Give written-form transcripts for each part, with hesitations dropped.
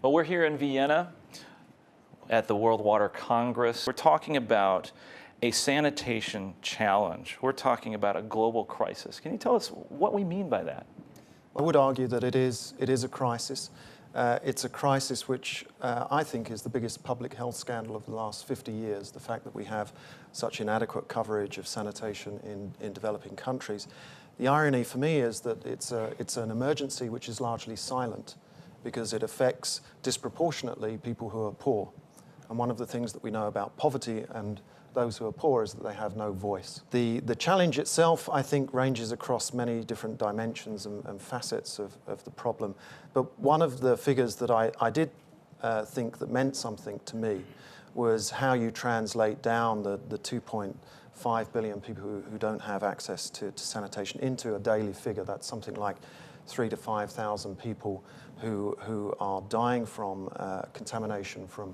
Well, we're here in Vienna at the World Water Congress. We're talking about a sanitation challenge. We're talking about a global crisis. Can you tell us what we mean by that? I would argue that it is a crisis. It's a crisis which I think is the biggest public health scandal of the last 50 years, the fact that we have such inadequate coverage of sanitation in developing countries. The irony for me is that it's an emergency which is largely silent because it affects disproportionately people who are poor. And one of the things that we know about poverty and those who are poor is that they have no voice. The challenge itself, I think, ranges across many different dimensions and facets of the problem. But one of the figures that I did think that meant something to me was how you translate down the 2.5 billion people who don't have access to sanitation into a daily figure. That's something like 3,000 to 5,000 people who are dying from contamination from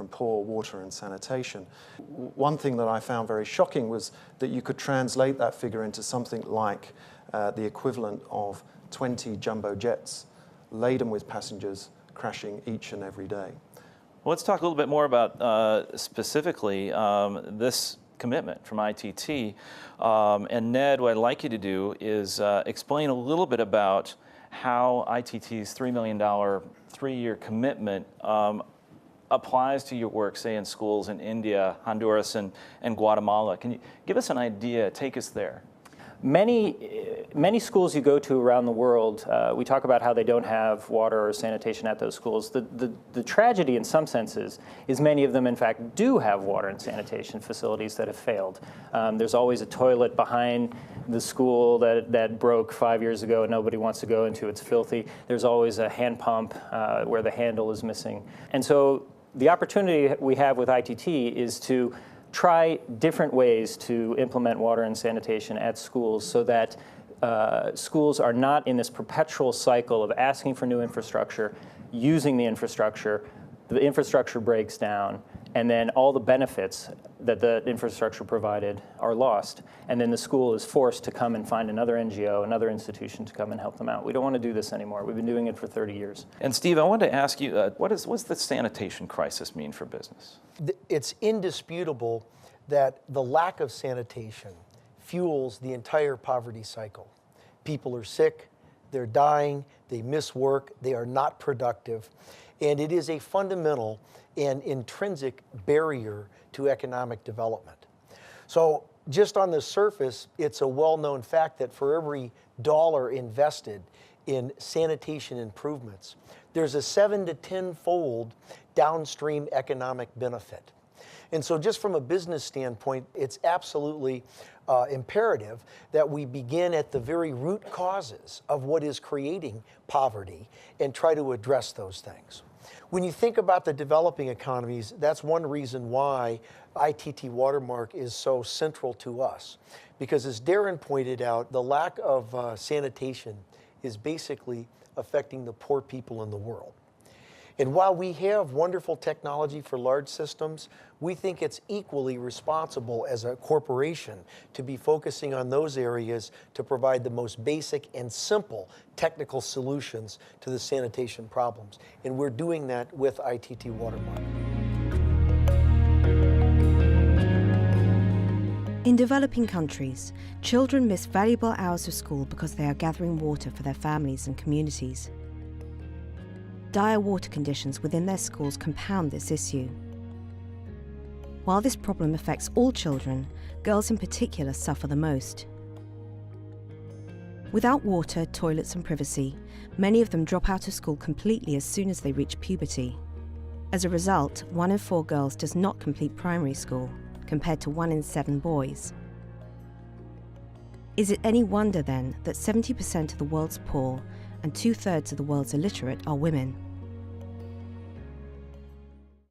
poor water and sanitation. One thing that I found very shocking was that you could translate that figure into something like the equivalent of 20 jumbo jets laden with passengers crashing each and every day. Well, let's talk a little bit more about specifically this commitment from ITT. And Ned, what I'd like you to do is explain a little bit about how ITT's $3 million three-year commitment applies to your work, say, in schools in India, Honduras, and Guatemala. Can you give us an idea? Take us there. Many schools you go to around the world, we talk about how they don't have water or sanitation at those schools. The tragedy in some senses is many of them, in fact, do have water and sanitation facilities that have failed. There's always a toilet behind the school that broke 5 years ago and nobody wants to go into. It's filthy. There's always a hand pump where the handle is missing. And so the opportunity we have with ITT is to try different ways to implement water and sanitation at schools so that schools are not in this perpetual cycle of asking for new infrastructure, using the infrastructure breaks down, and then all the benefits that the infrastructure provided are lost, and then the school is forced to come and find another NGO, another institution to come and help them out. We don't want to do this anymore. We've been doing it for 30 years. And Steve, I wanted to ask you, what's the sanitation crisis mean for business? It's indisputable that the lack of sanitation fuels the entire poverty cycle. People are sick, they're dying, they miss work, they are not productive, and it is a fundamental and intrinsic barrier to economic development. So just on the surface, it's a well-known fact that for every dollar invested in sanitation improvements, there's a 7 to 10-fold downstream economic benefit. And so just from a business standpoint, it's absolutely imperative that we begin at the very root causes of what is creating poverty and try to address those things. When you think about the developing economies, that's one reason why ITT Watermark is so central to us. Because as Darren pointed out, the lack of sanitation is basically affecting the poor people in the world. And while we have wonderful technology for large systems, we think it's equally responsible as a corporation to be focusing on those areas to provide the most basic and simple technical solutions to the sanitation problems. And we're doing that with ITT Watermark. In developing countries, children miss valuable hours of school because they are gathering water for their families and communities. Dire water conditions within their schools compound this issue. While this problem affects all children, girls in particular suffer the most. Without water, toilets and privacy, many of them drop out of school completely as soon as they reach puberty. As a result, 1 in 4 girls does not complete primary school, compared to 1 in 7 boys. Is it any wonder then that 70% of the world's poor and 2/3 of the world's illiterate are women?